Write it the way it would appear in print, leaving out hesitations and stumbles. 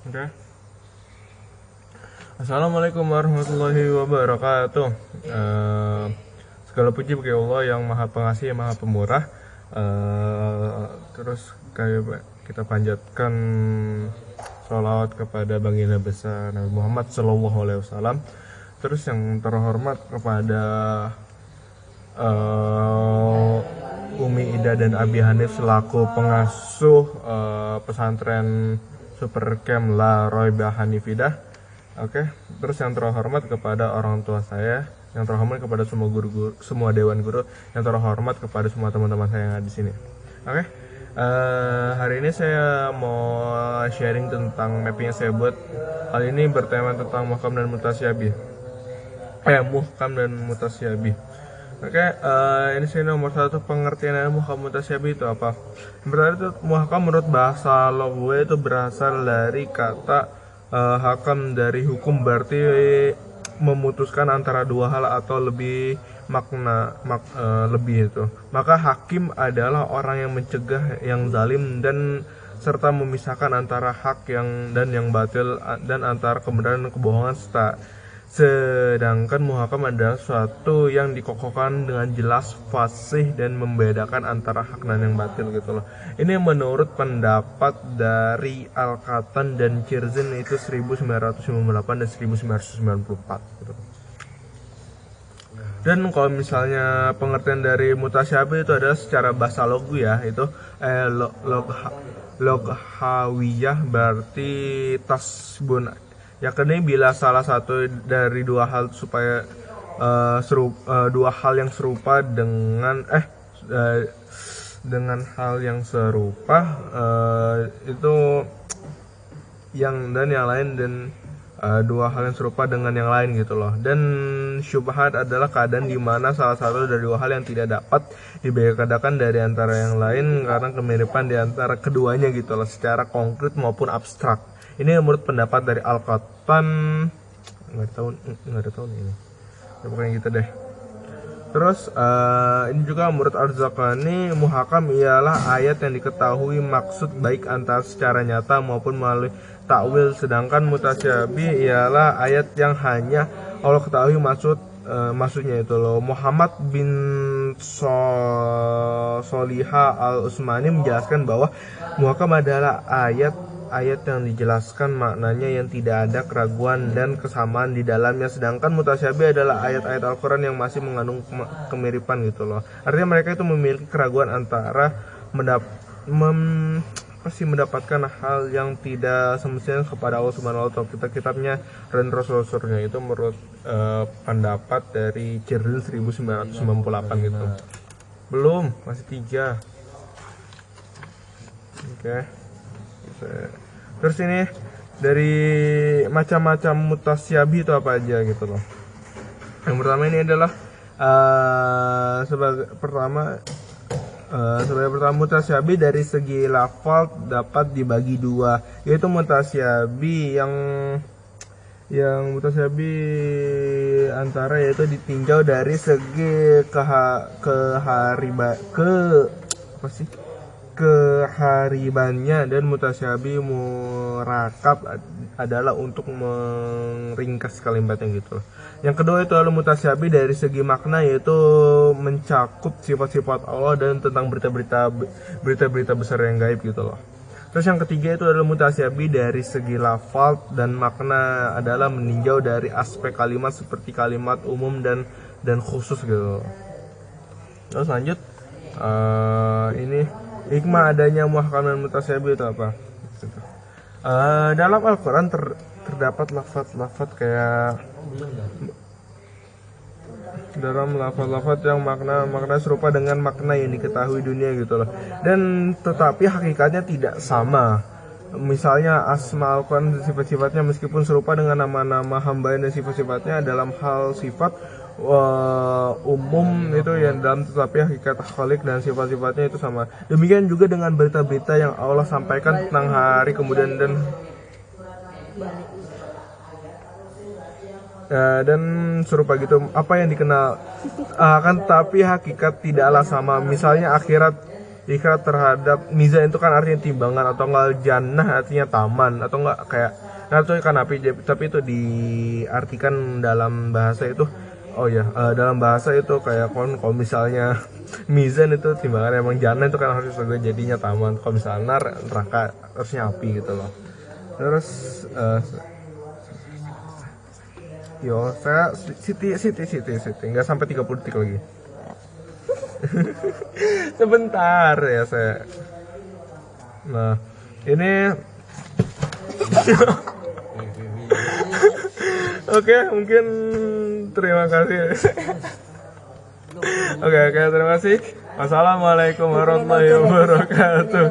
Oke. Assalamualaikum warahmatullahi wabarakatuh. Segala puji bagi Allah yang Maha Pengasih, yang Maha Pemurah. Terus kayak kita panjatkan sholawat kepada baginda besar Nabi Muhammad Sallallahu Alaihi Wasallam. Terus yang terhormat kepada Umi Ida dan Abi Hanif selaku pengasuh pesantren Super Camp La Roibah Hanifidah. Oke, terus yang terhormat kepada orang tua saya, yang terhormat kepada semua guru-guru, semua dewan guru, yang terhormat kepada semua teman-teman saya yang ada di sini. Oke, hari ini saya mau sharing tentang mapping yang saya buat. Kali ini bertema tentang muhkam dan mutasyabih. Muhkam dan mutasyabih. Oke, ini saya nomor satu pengertian dari muhkam mutasyabih itu apa? Yang pertama itu muhkam menurut bahasa logwe itu berasal dari kata hakam dari hukum, berarti memutuskan antara dua hal atau lebih lebih itu. Maka hakim adalah orang yang mencegah yang zalim dan serta memisahkan antara hak dan yang batil dan antara kebenaran dan kebohongan. Sedangkan muhakam adalah sesuatu yang dikokohkan dengan jelas, fasih dan membedakan antara hak dan yang batil gitu loh. Ini menurut pendapat dari Al-Qatan dan Cirzin itu 1998 dan 1994 gitu. Dan kalau misalnya pengertian dari mutasyabih itu adalah secara bahasa logu ya, itu loghawiyah berarti tasbun, yakni bila salah satu dari dua hal supaya dua hal yang serupa dengan hal yang serupa itu yang lain dan dua hal yang serupa dengan yang lain gitu loh. Dan syubhat adalah keadaan di mana salah satu dari dua hal yang tidak dapat dibedakan dari antara yang lain karena kemiripan di antara keduanya gitu loh, secara konkret maupun abstrak. Ini menurut pendapat dari Al-Qatan, nggak ada tahun ini. Pokoknya gitu deh. Terus ini juga menurut Ar-Zakani, muhakam ialah ayat yang diketahui maksud baik antara secara nyata maupun melalui takwil, sedangkan mutasyabih ialah ayat yang hanya Allah ketahui maksudnya itu loh. Muhammad bin Soliha Al-Usmani menjelaskan bahwa muhakam adalah ayat yang dijelaskan maknanya yang tidak ada keraguan dan kesamaan di dalamnya, sedangkan mutasyabih adalah ayat-ayat Al-Quran yang masih mengandung kemiripan gitu loh. Artinya mereka itu memiliki keraguan antara mendapatkan hal yang tidak semestinya kepada Allah Subhanahu wa Ta'ala, kitabnya dan Rasul-Rasulnya. Itu menurut pendapat dari Cirzin 1998 gitu. Belum, masih 3. Oke. Terus ini dari macam-macam mutasyabih itu apa aja gitu loh. Yang pertama ini adalah sebagai pertama mutasyabih dari segi lafal dapat dibagi dua, yaitu mutasyabih yang mutasyabih antara yaitu ditinjau dari segi keharibannya, dan mutasyabih murakab adalah untuk meringkas kalimatnya gitu. Yang kedua itu adalah mutasyabih dari segi makna, yaitu mencakup sifat-sifat Allah dan tentang berita-berita besar yang gaib gitu loh. Terus yang ketiga itu adalah mutasyabih dari segi lafal dan makna, adalah meninjau dari aspek kalimat seperti kalimat umum dan khusus gitu. Terus lanjut, ini hikmah adanya muhkam dan mutasyabih itu apa? Dalam Al-Quran terdapat lafaz-lafaz kayak dalam lafaz-lafaz yang makna serupa dengan makna yang diketahui dunia gitu loh. Dan tetapi hakikatnya tidak sama. Misalnya asma Al-Quran dan sifat-sifatnya meskipun serupa dengan nama-nama hamba dan sifat-sifatnya dalam hal sifat umum itu yang dalam, tetapi hakikat khalik dan sifat-sifatnya itu sama. Demikian juga dengan berita-berita yang Allah sampaikan tentang hari kemudian dan serupa gitu, apa yang dikenal akan tapi hakikat tidaklah sama. Misalnya akhirat Ikrar terhadap mizan itu kan artinya timbangan, atau enggak jannah artinya taman, atau enggak kayak nah itu kan api, tapi itu diartikan dalam bahasa itu, oh ya, dalam bahasa itu kayak kalau misalnya mizan itu timbangan, emang jannah itu kan harus juga jadinya taman, kalau misalnya neraka harusnya api gitu loh. Terus yo saya Siti nggak sampai 30 detik lagi. Sebentar ya saya. Nah, ini oke, mungkin terima kasih. Oke, terima kasih. Wassalamualaikum warahmatullahi wabarakatuh.